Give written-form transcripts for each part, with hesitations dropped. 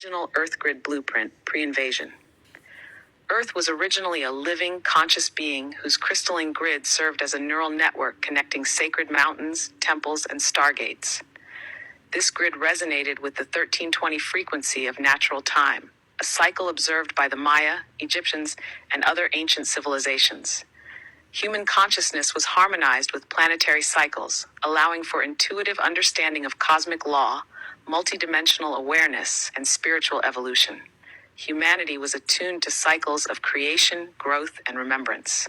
Original Earth grid blueprint, pre-invasion. Earth was originally a living, conscious being whose crystalline grid served as a neural network connecting sacred mountains, temples, and stargates. This grid resonated with the 1320 frequency of natural time, a cycle observed by the Maya, Egyptians, and other ancient civilizations. Human consciousness was harmonized with planetary cycles, allowing for intuitive understanding of cosmic law, multidimensional awareness, and spiritual evolution. Humanity was attuned to cycles of creation, growth, and remembrance.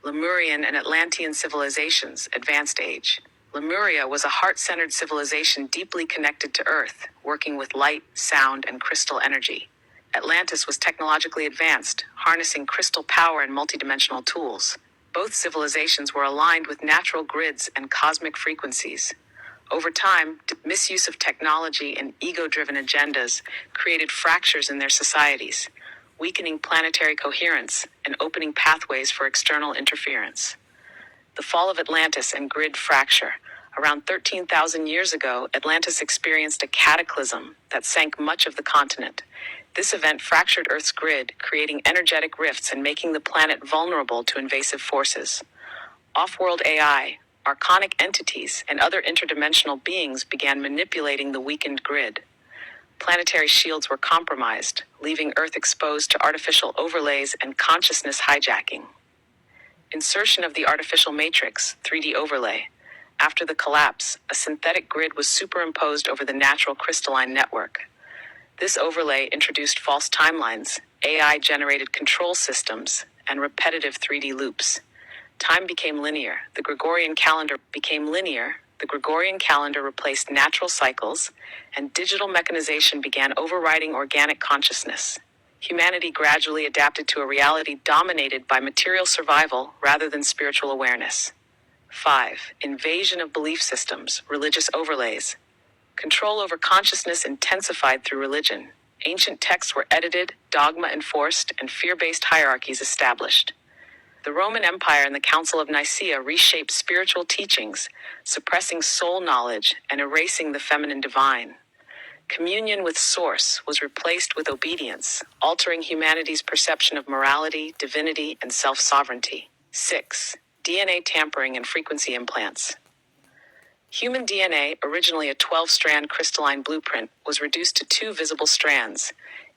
Lemurian and Atlantean civilizations, advanced age. Lemuria was a heart-centered civilization deeply connected to Earth, working with light, sound, and crystal energy. Atlantis was technologically advanced, harnessing crystal power and multidimensional tools. Both civilizations were aligned with natural grids and cosmic frequencies. Over time, misuse of technology and ego-driven agendas created fractures in their societies, weakening planetary coherence and opening pathways for external interference. The fall of Atlantis and grid fracture. Around 13,000 years ago, Atlantis experienced a cataclysm that sank much of the continent. This event fractured Earth's grid, creating energetic rifts and making the planet vulnerable to invasive forces. Off-world AI, archonic entities, and other interdimensional beings began manipulating the weakened grid. Planetary shields were compromised, leaving Earth exposed to artificial overlays and consciousness hijacking. Insertion of the artificial matrix, 3D overlay. After the collapse, a synthetic grid was superimposed over the natural crystalline network. This overlay introduced false timelines, AI-generated control systems, and repetitive 3D loops. Time became linear. The Gregorian calendar became linear. The Gregorian calendar replaced natural cycles, and digital mechanization began overriding organic consciousness. Humanity gradually adapted to a reality dominated by material survival rather than spiritual awareness. 5. Invasion of belief systems, religious overlays. Control over consciousness intensified through religion. Ancient texts were edited, dogma enforced, and fear-based hierarchies established. The Roman Empire and the Council of Nicaea reshaped spiritual teachings, suppressing soul knowledge and erasing the feminine divine. Communion with Source was replaced with obedience, altering humanity's perception of morality, divinity, and self-sovereignty. 6. DNA tampering and frequency implants. Human DNA, originally a 12-strand crystalline blueprint, was reduced to 2 visible strands.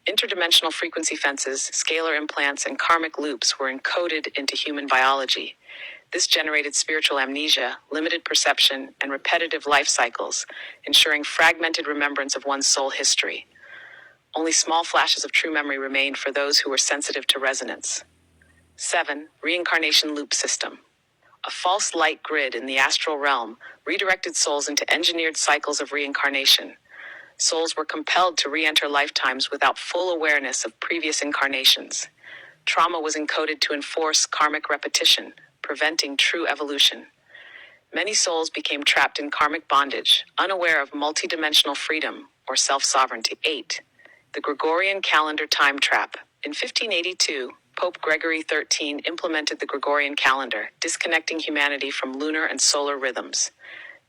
Interdimensional frequency fences, scalar implants, and karmic loops were encoded into human biology. This generated spiritual amnesia, limited perception, and repetitive life cycles, ensuring fragmented remembrance of one's soul history. Only small flashes of true memory remained for those who were sensitive to resonance. 7. Reincarnation loop system. A false light grid in the astral realm redirected souls into engineered cycles of reincarnation. Souls were compelled to re-enter lifetimes without full awareness of previous incarnations. Trauma was encoded to enforce karmic repetition, preventing true evolution. Many souls became trapped in karmic bondage, unaware of multidimensional freedom or self-sovereignty. 8. The Gregorian calendar time trap. In 1582, Pope Gregory XIII implemented the Gregorian calendar, disconnecting humanity from lunar and solar rhythms.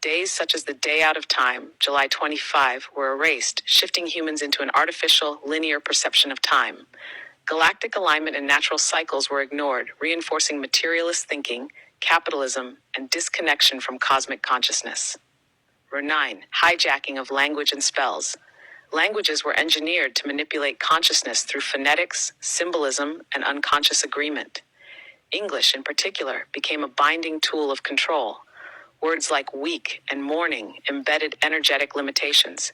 Days such as the day out of time, July 25, were erased, shifting humans into an artificial, linear perception of time. Galactic alignment and natural cycles were ignored, reinforcing materialist thinking, capitalism, and disconnection from cosmic consciousness. 9. Hijacking of language and spells. Languages were engineered to manipulate consciousness through phonetics, symbolism, and unconscious agreement. English, in particular, became a binding tool of control. Words like weak and morning embedded energetic limitations.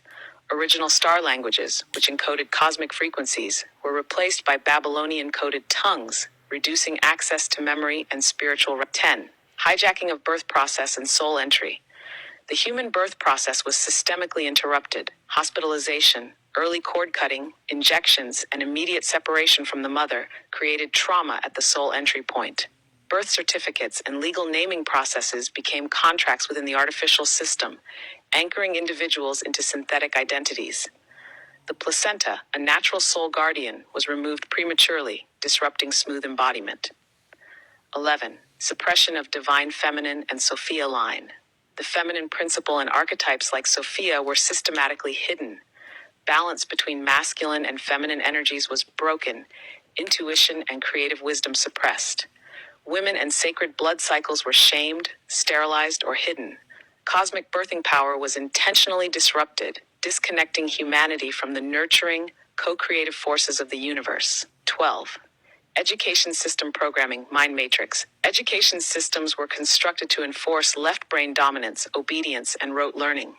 Original star languages, which encoded cosmic frequencies, were replaced by Babylonian-coded tongues, reducing access to memory and spiritual. 10. Hijacking of birth process and soul entry. The human birth process was systemically interrupted. Hospitalization, early cord cutting, injections, and immediate separation from the mother created trauma at the soul entry point. Birth certificates and legal naming processes became contracts within the artificial system, anchoring individuals into synthetic identities. The placenta, a natural soul guardian, was removed prematurely, disrupting smooth embodiment. 11. Suppression of divine feminine and Sophia line. The feminine principle and archetypes like Sophia were systematically hidden. Balance between masculine and feminine energies was broken, intuition and creative wisdom suppressed. Women and sacred blood cycles were shamed, sterilized, or hidden. Cosmic birthing power was intentionally disrupted, disconnecting humanity from the nurturing, co-creative forces of the universe. 12. Education system programming, mind matrix. Education systems were constructed to enforce left brain dominance, obedience, and rote learning.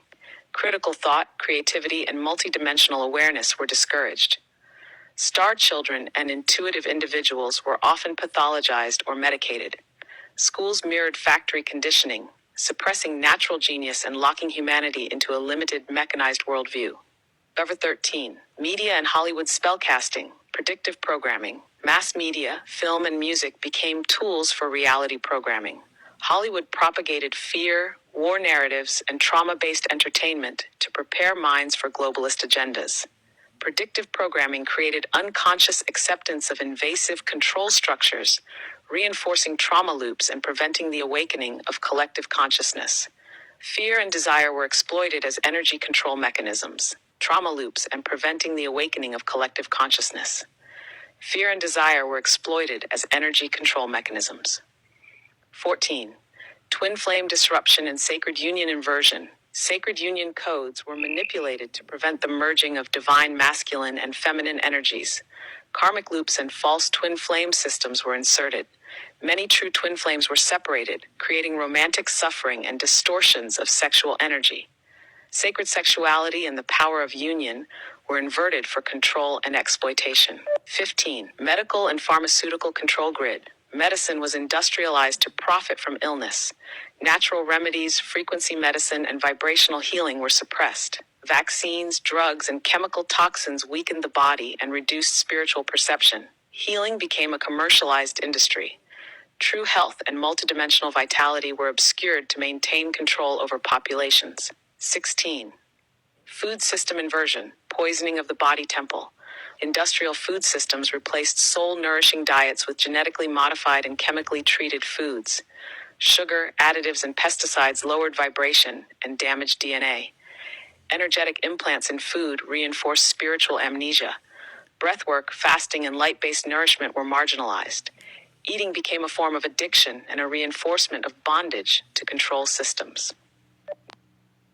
Critical thought, creativity, and multidimensional awareness were discouraged. Star children and intuitive individuals were often pathologized or medicated. Schools mirrored factory conditioning, suppressing natural genius and locking humanity into a limited, mechanized worldview. Number 13. Media and Hollywood spellcasting, predictive programming. Mass media, film, and music became tools for reality programming. Hollywood propagated fear, war narratives, and trauma-based entertainment to prepare minds for globalist agendas. Predictive programming created unconscious acceptance of invasive control structures, reinforcing trauma loops and preventing the awakening of collective consciousness. Fear and desire were exploited as energy control mechanisms. Trauma loops and preventing the awakening of collective consciousness. Fear and desire were exploited as energy control mechanisms. 14. Twin flame disruption and sacred union inversion. Sacred union codes were manipulated to prevent the merging of divine masculine and feminine energies. Karmic loops and false twin flame systems were inserted. Many true twin flames were separated, creating romantic suffering and distortions of sexual energy. Sacred sexuality and the power of union were inverted for control and exploitation. 15. Medical and pharmaceutical control grid. Medicine was industrialized to profit from illness. Natural remedies, frequency medicine, and vibrational healing were suppressed. Vaccines, drugs, and chemical toxins weakened the body and reduced spiritual perception. Healing became a commercialized industry. True health and multidimensional vitality were obscured to maintain control over populations. 16. Food system inversion, poisoning of the body temple. Industrial food systems replaced soul-nourishing diets with genetically modified and chemically treated foods. Sugar, additives, and pesticides lowered vibration and damaged DNA. Energetic implants in food reinforced spiritual amnesia. Breathwork, fasting, and light-based nourishment were marginalized. Eating became a form of addiction and a reinforcement of bondage to control systems.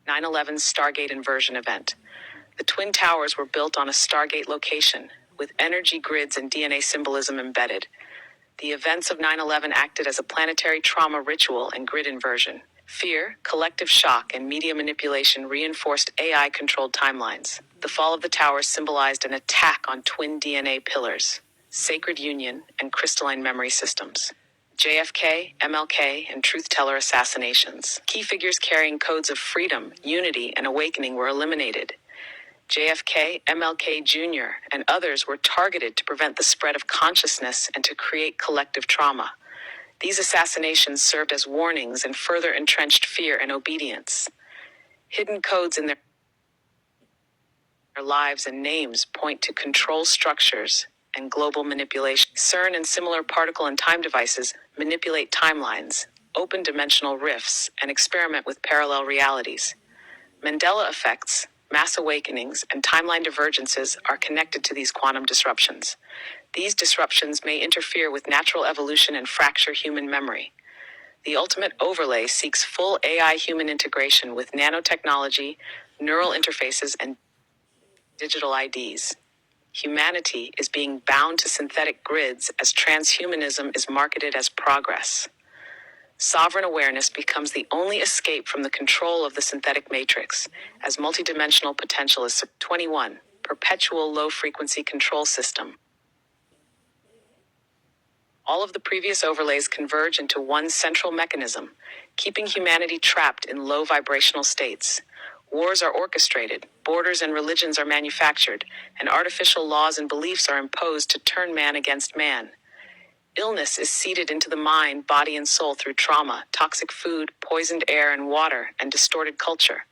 9/11 Stargate Inversion Event. The Twin Towers were built on a Stargate location, with energy grids and DNA symbolism embedded. The events of 9/11 acted as a planetary trauma ritual and grid inversion. Fear, collective shock, and media manipulation reinforced AI-controlled timelines. The fall of the towers symbolized an attack on twin DNA pillars, sacred union, and crystalline memory systems. JFK, MLK, and truth teller assassinations. Key figures carrying codes of freedom, unity, and awakening were eliminated. JFK, MLK Jr., and others were targeted to prevent the spread of consciousness and to create collective trauma. These assassinations served as warnings and further entrenched fear and obedience. Hidden codes in their lives and names point to control structures and global manipulation. CERN and similar particle and time devices manipulate timelines, open dimensional rifts, and experiment with parallel realities. Mandela effects, mass awakenings, and timeline divergences are connected to these quantum disruptions. These disruptions may interfere with natural evolution and fracture human memory. The ultimate overlay seeks full AI-human integration with nanotechnology, neural interfaces, and digital IDs. Humanity is being bound to synthetic grids as transhumanism is marketed as progress. Sovereign awareness becomes the only escape from the control of the synthetic matrix, as multidimensional potential is 21. Perpetual low-frequency control system. All of the previous overlays converge into one central mechanism, keeping humanity trapped in low vibrational states. Wars are orchestrated, borders and religions are manufactured, and artificial laws and beliefs are imposed to turn man against man. Illness is seeded into the mind, body, and soul through trauma, toxic food, poisoned air and water, and distorted culture.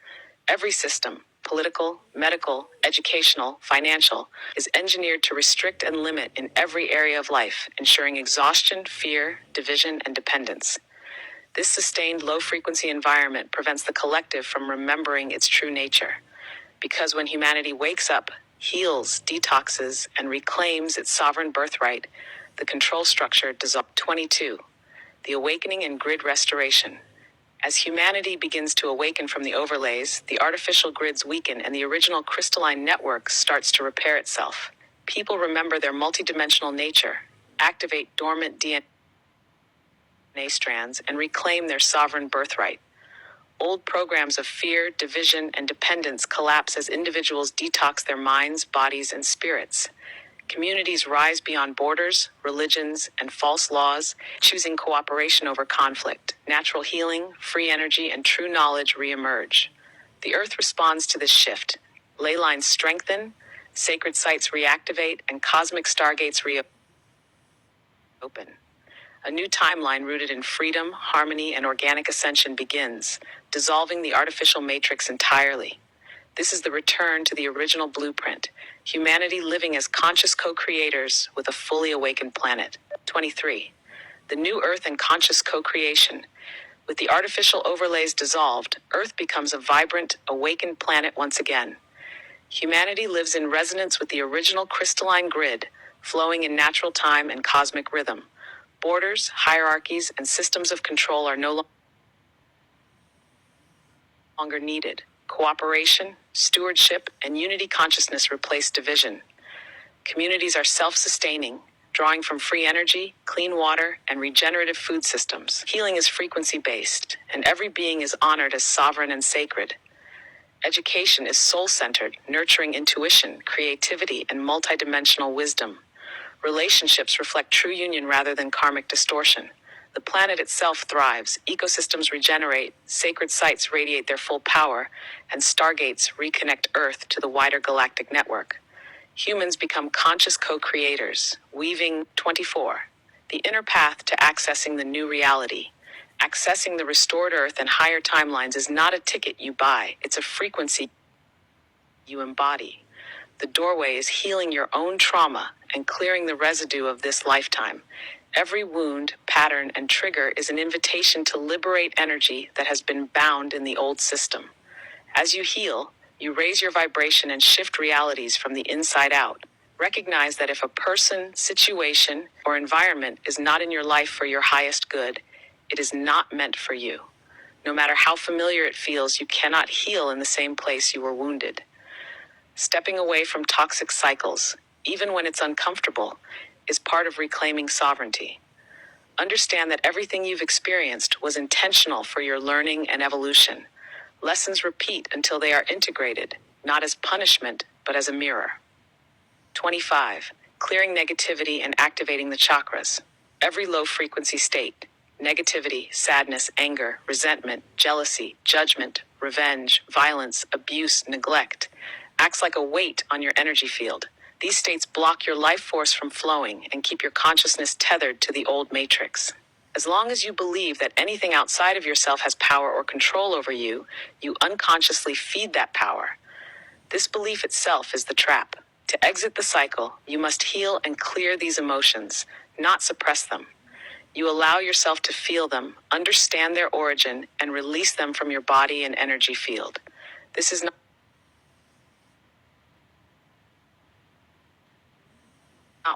Every system, political, medical, educational, financial, is engineered to restrict and limit in every area of life, ensuring exhaustion, fear, division, and dependence. This sustained low-frequency environment prevents the collective from remembering its true nature. Because when humanity wakes up, heals, detoxes, and reclaims its sovereign birthright, the control structure dissolves. 22. The awakening and grid restoration. As humanity begins to awaken from the overlays, the artificial grids weaken and the original crystalline network starts to repair itself. People remember their multidimensional nature, activate dormant DNA strands, and reclaim their sovereign birthright. Old programs of fear, division, and dependence collapse as individuals detox their minds, bodies, and spirits. Communities rise beyond borders, religions, and false laws, choosing cooperation over conflict. Natural healing, free energy, and true knowledge reemerge. The earth responds to this shift. Ley lines strengthen, sacred sites reactivate, and cosmic stargates reopen. A new timeline rooted in freedom, harmony, and organic ascension begins, dissolving the artificial matrix entirely. This is the return to the original blueprint, humanity living as conscious co-creators with a fully awakened planet. 23. The new Earth and conscious co-creation. With the artificial overlays dissolved, Earth becomes a vibrant, awakened planet once again. Humanity lives in resonance with the original crystalline grid, flowing in natural time and cosmic rhythm. Borders, hierarchies, and systems of control are no longer needed. Cooperation, stewardship, and unity consciousness replace division. Communities are self-sustaining, drawing from free energy, clean water, and regenerative food systems. Healing is frequency-based, and every being is honored as sovereign and sacred. Education is soul-centered, nurturing intuition, creativity, and multidimensional wisdom. Relationships reflect true union rather than karmic distortion. The planet itself thrives, ecosystems regenerate, sacred sites radiate their full power, and stargates reconnect Earth to the wider galactic network. Humans become conscious co-creators, weaving. 24. The inner path to accessing the new reality. Accessing the restored Earth and higher timelines is not a ticket you buy, it's a frequency you embody. The doorway is healing your own trauma and clearing the residue of this lifetime. Every wound, pattern, and trigger is an invitation to liberate energy that has been bound in the old system. As you heal, you raise your vibration and shift realities from the inside out. Recognize that if a person, situation, or environment is not in your life for your highest good, it is not meant for you. No matter how familiar it feels, you cannot heal in the same place you were wounded. Stepping away from toxic cycles, even when it's uncomfortable, is part of reclaiming sovereignty. Understand that everything you've experienced was intentional for your learning and evolution. Lessons repeat until they are integrated, not as punishment, but as a mirror. 25. Clearing negativity and activating the chakras. Every low-frequency state, negativity, sadness, anger, resentment, jealousy, judgment, revenge, violence, abuse, neglect, acts like a weight on your energy field. These states block your life force from flowing and keep your consciousness tethered to the old matrix. As long as you believe that anything outside of yourself has power or control over you, you unconsciously feed that power. This belief itself is the trap. To exit the cycle, you must heal and clear these emotions, not suppress them. You allow yourself to feel them, understand their origin, and release them from your body and energy field. This is not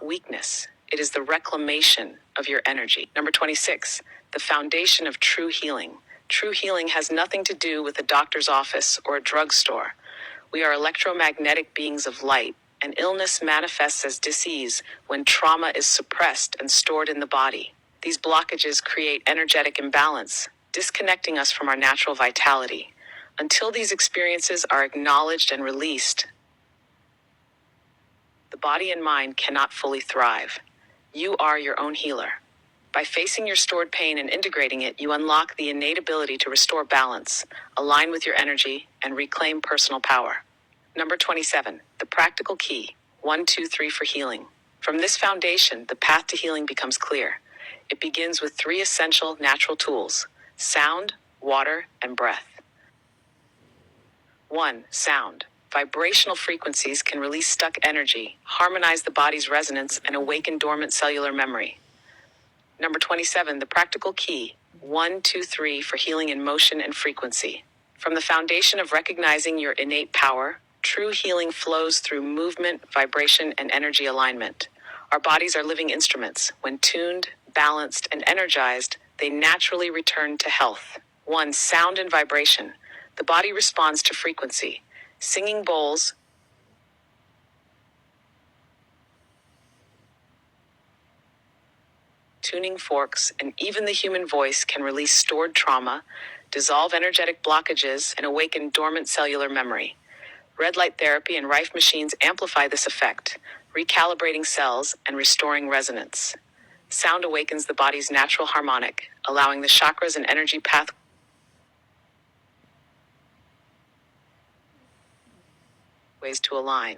weakness. It is the reclamation of your energy. Number 26, the foundation of true healing. True healing has nothing to do with a doctor's office or a drugstore. We are electromagnetic beings of light, and illness manifests as disease when trauma is suppressed and stored in the body. These blockages create energetic imbalance, disconnecting us from our natural vitality. Until these experiences are acknowledged and released, the body and mind cannot fully thrive. You are your own healer. By facing your stored pain and integrating it, you unlock the innate ability to restore balance, align with your energy, and reclaim personal power. Number 27, the practical key. 1, 2, 3 for healing. From this foundation, the path to healing becomes clear. It begins with 3 essential natural tools: sound, water, and breath. 1. Sound. Vibrational frequencies can release stuck energy, harmonize the body's resonance, and awaken dormant cellular memory. Number 27, the practical key. 1, 2, 3 for healing in motion and frequency. From the foundation of recognizing your innate power, True healing flows through movement, vibration, and energy alignment. Our bodies are living instruments. When tuned, balanced, and energized, they naturally return to health. 1. Sound and vibration. The body responds to frequency. Singing bowls, tuning forks, and even the human voice can release stored trauma, dissolve energetic blockages, and awaken dormant cellular memory. Red light therapy and Rife machines amplify this effect, recalibrating cells and restoring resonance. Sound awakens the body's natural harmonic, allowing the chakras and energy pathways to align.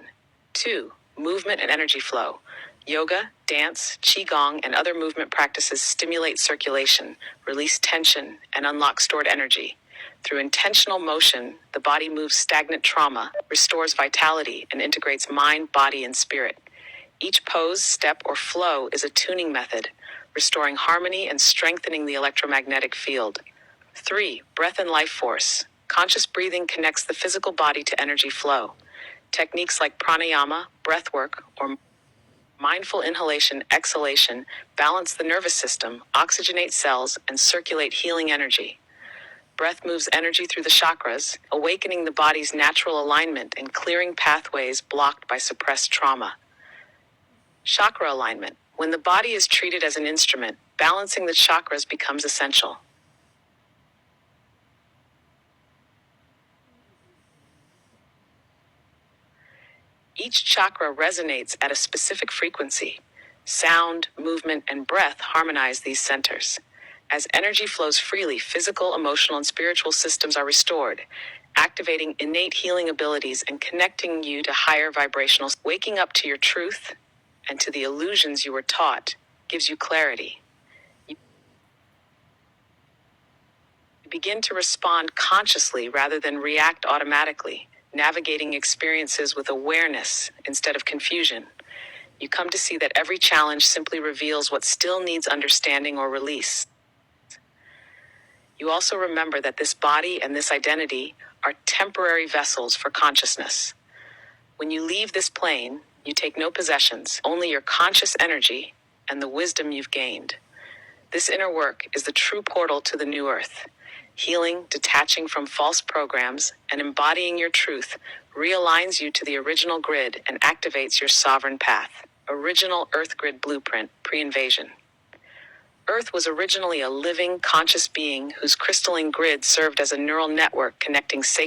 2. Movement and energy flow. Yoga, dance, qigong, and other movement practices stimulate circulation, release tension, and unlock stored energy. Through intentional motion, the body moves stagnant trauma, restores vitality, and integrates mind, body, and spirit. Each pose, step, or flow is a tuning method, restoring harmony and strengthening the electromagnetic field. 3. Breath and life force. Conscious breathing connects the physical body to energy flow. Techniques like pranayama, breathwork, or mindful inhalation, exhalation balance the nervous system, oxygenate cells, and circulate healing energy. Breath moves energy through the chakras, awakening the body's natural alignment and clearing pathways blocked by suppressed trauma. Chakra alignment. When the body is treated as an instrument, balancing the chakras becomes essential. Each chakra resonates at a specific frequency. Sound, movement, and breath harmonize these centers. As energy flows freely, physical, emotional, and spiritual systems are restored, activating innate healing abilities and connecting you to higher vibrational. Waking up to your truth and to the illusions you were taught gives you clarity. You begin to respond consciously rather than react automatically, navigating experiences with awareness instead of confusion. You come to see that every challenge simply reveals what still needs understanding or release. You also remember that this body and this identity are temporary vessels for consciousness. When you leave this plane, you take no possessions, only your conscious energy and the wisdom you've gained. This inner work is the true portal to the new earth. Healing, detaching from false programs, and embodying your truth realigns you to the original grid and activates your sovereign path. Original Earth Grid Blueprint, Pre-Invasion. Earth was originally a living, conscious being whose crystalline grid served as a neural network connecting sacred